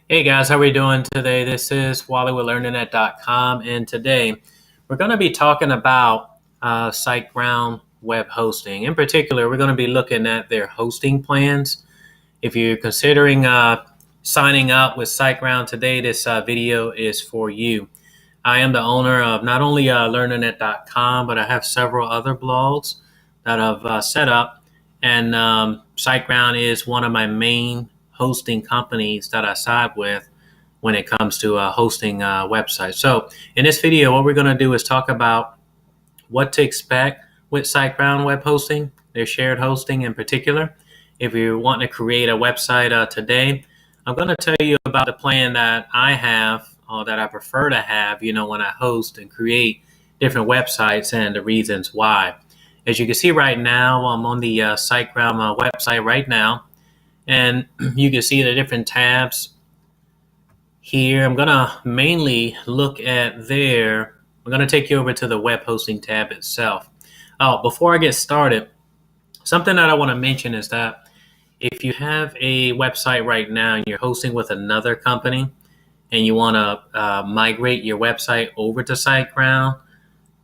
Hey guys, how are we doing today? This is Wally with LearningNet.com, and today we're going to be talking about SiteGround web hosting. In particular, we're going to be looking at their hosting plans. If you're considering signing up with SiteGround today, this video is for you. I am the owner of not only LearningNet.com, but I have several other blogs that I've set up, and SiteGround is one of my main hosting companies that I side with when it comes to hosting websites. So in this video, what we're going to do is talk about what to expect with SiteGround web hosting, their shared hosting in particular. If you're wanting to create a website today, I'm going to tell you about the plan that I have or that I prefer to have, when I host and create different websites and the reasons why. As you can see right now, I'm on the SiteGround website right now, and you can see the different tabs here. I'm going to mainly look at I'm going to take you over to the web hosting tab itself. Oh, before I get started, something that I want to mention is that if you have a website right now and you're hosting with another company and you want to migrate your website over to SiteGround,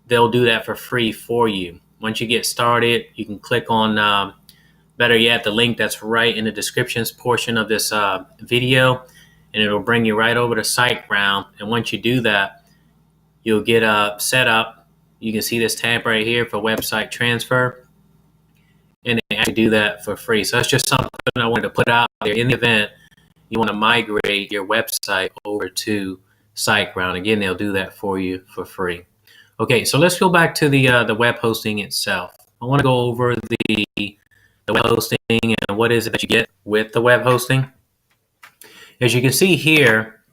they'll do that for free for you. Once you get started, you can click on, better yet, the link that's right in the descriptions portion of this video, and it'll bring you right over to SiteGround. And once you do that, you'll get set up. You can see this tab right here for website transfer, and they actually do that for free. So that's just something I wanted to put out there in the event you want to migrate your website over to SiteGround. Again, they'll do that for you for free. Okay, so let's go back to the web hosting itself. I want to go over the web hosting and what is it that you get with the web hosting. As you can see here,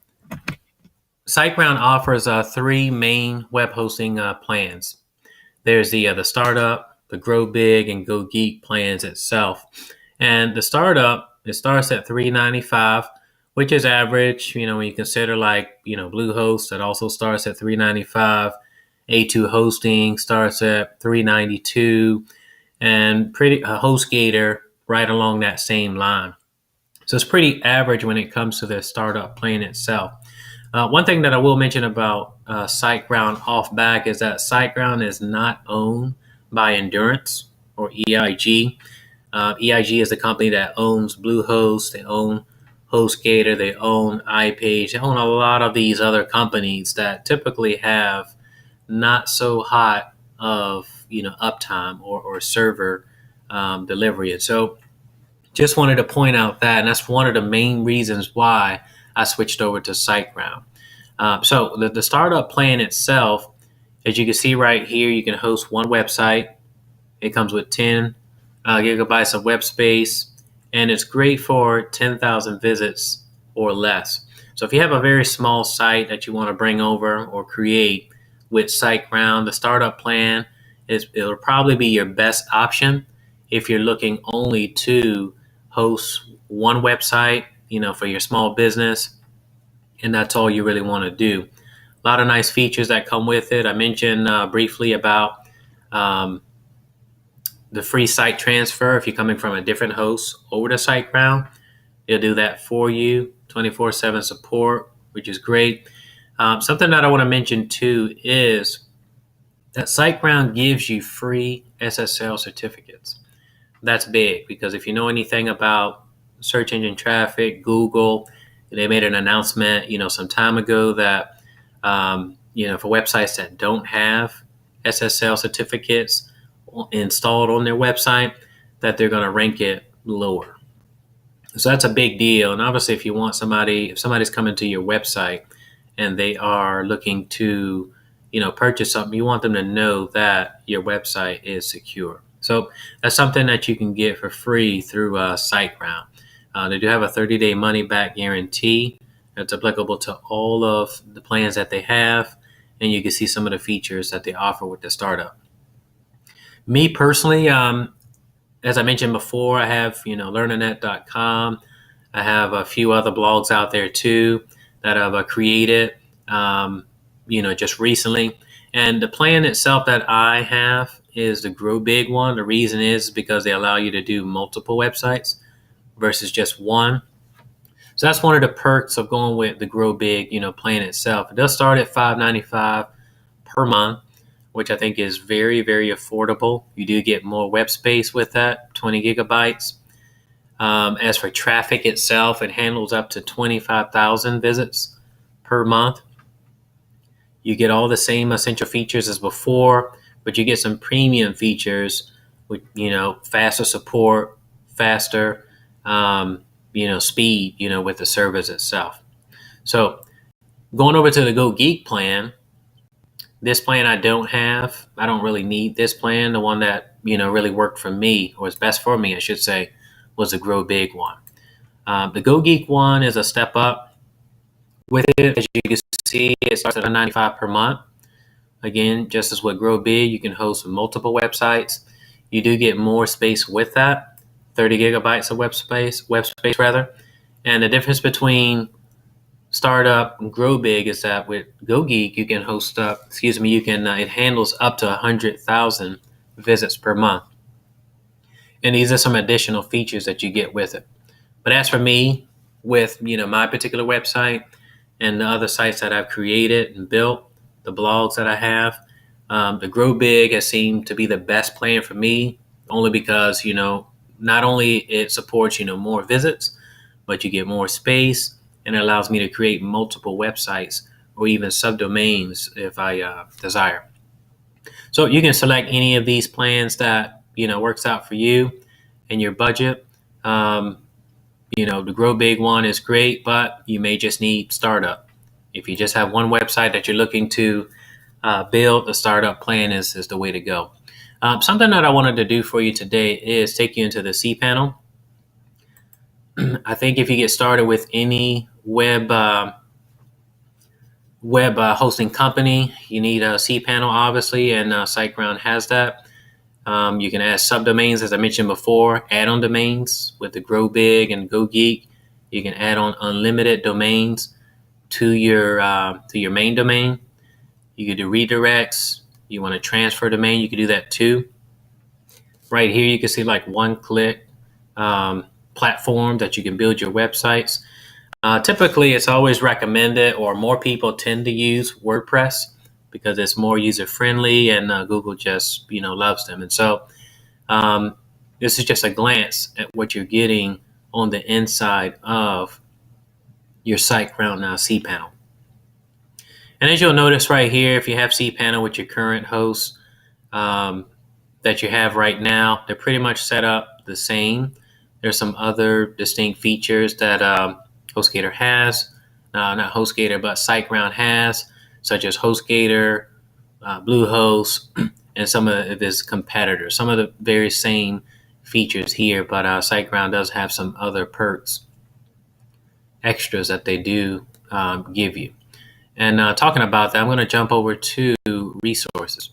SiteGround offers three main web hosting plans. There's the startup, the GrowBig, and GoGeek plans itself. And the startup, it starts at $395, which is average. When you consider Bluehost, that also starts at $395. A2 hosting starts at $392, and HostGator right along that same line. So it's pretty average when it comes to the startup plan itself. One thing that I will mention about SiteGround off back is that SiteGround is not owned by Endurance or EIG. EIG is the company that owns Bluehost. They own HostGator. They own iPage. They own a lot of these other companies that typically have not so hot of uptime or server delivery. And so just wanted to point out that, and that's one of the main reasons why I switched over to SiteGround. So the startup plan itself, as you can see right here, you can host one website. It comes with 10 gigabytes of web space, and it's great for 10,000 visits or less. So if you have a very small site that you want to bring over or create with SiteGround, the startup plan it'll probably be your best option if you're looking only to host one website, for your small business, and that's all you really want to do. A lot of nice features that come with it. I mentioned briefly about the free site transfer. If you're coming from a different host over to SiteGround, it'll do that for you. 24/7 support, which is great. Something that I want to mention too is that SiteGround gives you free SSL certificates. That's big because if you know anything about search engine traffic, Google, they made an announcement, some time ago that, for websites that don't have SSL certificates installed on their website, that they're going to rank it lower. So that's a big deal. And obviously, if somebody's coming to your website and they are looking to, purchase something, you want them to know that your website is secure. So that's something that you can get for free through SiteGround. They do have a 30-day money-back guarantee that's applicable to all of the plans that they have, and you can see some of the features that they offer with the startup. Me personally, as I mentioned before, I have LearningNet.com. I have a few other blogs out there too that I've created, just recently. And the plan itself that I have is the GrowBig one. The reason is because they allow you to do multiple websites versus just one. So that's one of the perks of going with the GrowBig, plan itself. It does start at $5.95 per month, which I think is very, very affordable. You do get more web space with that, 20 gigabytes. As for traffic itself, it handles up to 25,000 visits per month. You get all the same essential features as before, but you get some premium features with, faster support, faster, speed, with the service itself. So going over to the GoGeek plan, this plan I don't have. I don't really need this plan. The one that, really worked for me, or is best for me, I should say, was the GrowBig one. The GoGeek one is a step up with it. As you can see, it starts at $195 per month. Again, just as with GrowBig, you can host multiple websites. You do get more space with that, 30 gigabytes of web space rather. And the difference between Startup and GrowBig is that with GoGeek, you can it handles up to 100,000 visits per month. And these are some additional features that you get with it. But as for me, with, my particular website and the other sites that I've created and built, the blogs that I have, the GrowBig has seemed to be the best plan for me, only because, not only it supports, more visits, but you get more space, and it allows me to create multiple websites or even subdomains if I desire. So you can select any of these plans that, works out for you and your budget. The GrowBig one is great, but you may just need startup. If you just have one website that you're looking to build, the startup plan is the way to go. Something that I wanted to do for you today is take you into the cPanel. I think if you get started with any web hosting company, you need a cPanel, obviously, and SiteGround has that. You can add subdomains, as I mentioned before, add-on domains with the GrowBig and GoGeek. You can add on unlimited domains to your main domain. You can do redirects. You want to transfer domain, you can do that too. Right here, you can see like one-click platform that you can build your websites. Typically, it's always recommended, or more people tend to use WordPress because it's more user-friendly, and Google just loves them. And so this is just a glance at what you're getting on the inside of your SiteGround cPanel. And as you'll notice right here, if you have cPanel with your current hosts that you have right now, they're pretty much set up the same. There's some other distinct features that HostGator has, not HostGator, but SiteGround has, such as HostGator, Bluehost, and some of its competitors. Some of the very same features here, but SiteGround does have some other perks, extras that they do give you. And talking about that, I'm going to jump over to resources.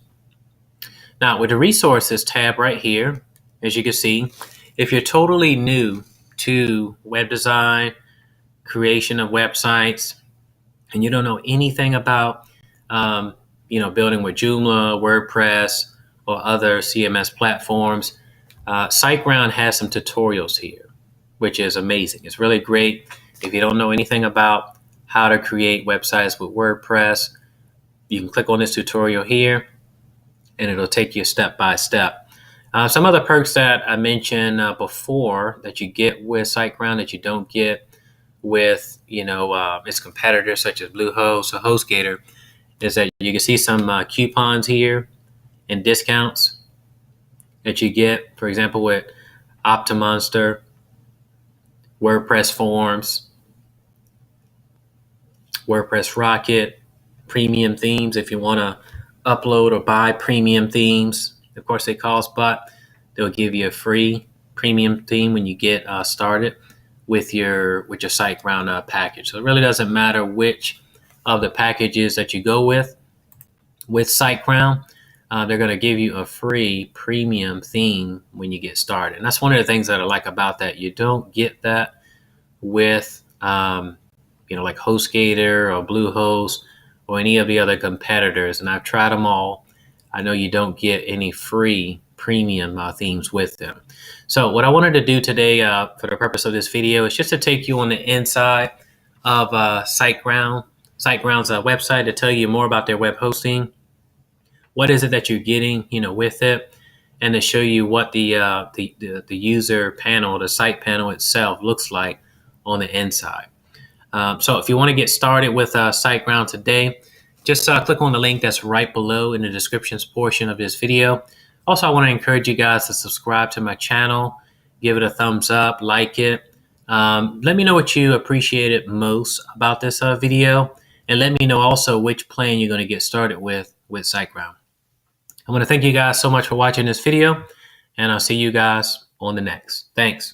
Now, with the resources tab right here, as you can see, if you're totally new to web design, creation of websites, and you don't know anything about, building with Joomla, WordPress, or other CMS platforms, SiteGround has some tutorials here, which is amazing. It's really great. If you don't know anything about how to create websites with WordPress, you can click on this tutorial here, and it'll take you step by step. Some other perks that I mentioned before that you get with SiteGround that you don't get with its competitors such as Bluehost or HostGator is that you can see some coupons here and discounts that you get, for example, with OptiMonster, WordPress Forms, WordPress Rocket, premium themes. If you want to upload or buy premium themes, of course they cost, but they'll give you a free premium theme when you get started with your SiteGround package. So it really doesn't matter which of the packages that you go with SiteGround. They're going to give you a free premium theme when you get started. And that's one of the things that I like about that. You don't get that with like HostGator or Bluehost or any of the other competitors, and I've tried them all. I know you don't get any free premium themes with them. So what I wanted to do today for the purpose of this video is just to take you on the inside of SiteGround. SiteGround's website to tell you more about their web hosting. What is it that you're getting, with it, and to show you what the user panel, the site panel itself, looks like on the inside. So if you want to get started with SiteGround today, just click on the link that's right below in the descriptions portion of this video. Also, I want to encourage you guys to subscribe to my channel, give it a thumbs up, like it. Let me know what you appreciated most about this video, and let me know also which plan you're going to get started with SiteGround. I want to thank you guys so much for watching this video, and I'll see you guys on the next. Thanks.